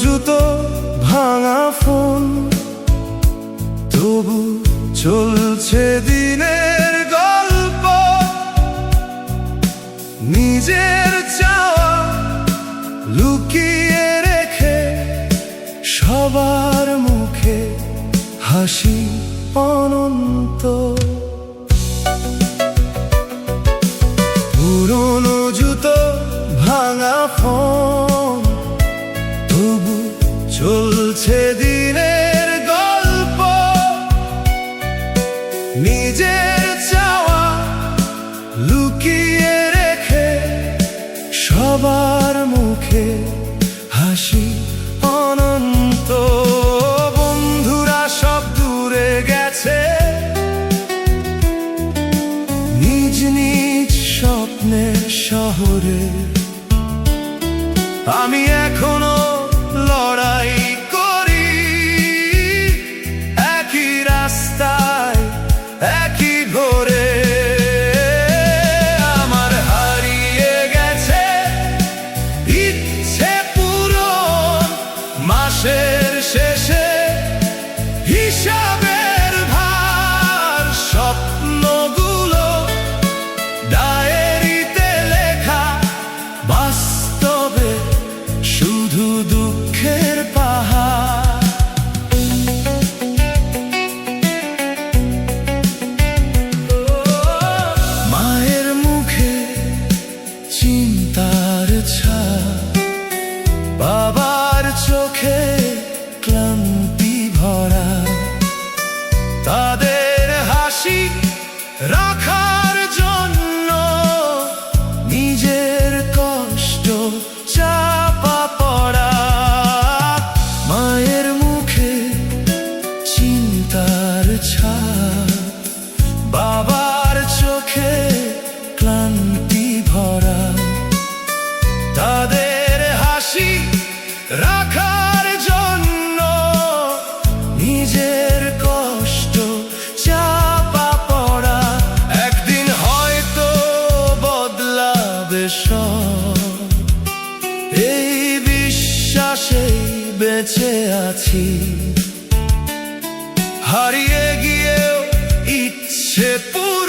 জুতো ভাঙা ফোন, তবু চলছে দিনের গল্প। নিজের চাওয়া লুকিয়ে রেখে সবার মুখে হাসি অনন্ত। পুরনো জুতো ভাঙা ফোন, তবু চলছে দিনের গল্প। নিজের চাওয়া লুকিয়ে রেখে সবার মুখে হাসি অনন্ত। বন্ধুরা সব দূরে গেছে, নিজ নিজ স্বপ্নের শহরে। আমি এখনো লড়াই করি, একই রাস্তায় একই ভোরে। আমার হারিয়ে গেছে ইচ্ছে পূরণ, মাসের শেষে হিসাবের ভার। স্বপ্নগুলো ডায়েরিতে লেখা, বাস্তবে শুধু দুঃখের পাহাড়। মায়ের মুখে চিন্তার ছাপ, বাবার চোখে ক্লান্তি ভরা। তাদের হাসি রাখার জন্য নিজের কষ্ট চাপা পড়া। মায়ের মুখে চিন্তার ছাপ, বাবার চোখে ক্লান্তি ভরা। তাদের হাসি রাখার জন্য নিজের কষ্ট চাপা পড়া। একদিন হয়তো বদলাবে সব, এই বিশ্বাসেই বেঁচে আছি। হারিয়ে গিয়েও ইচ্ছে পুরো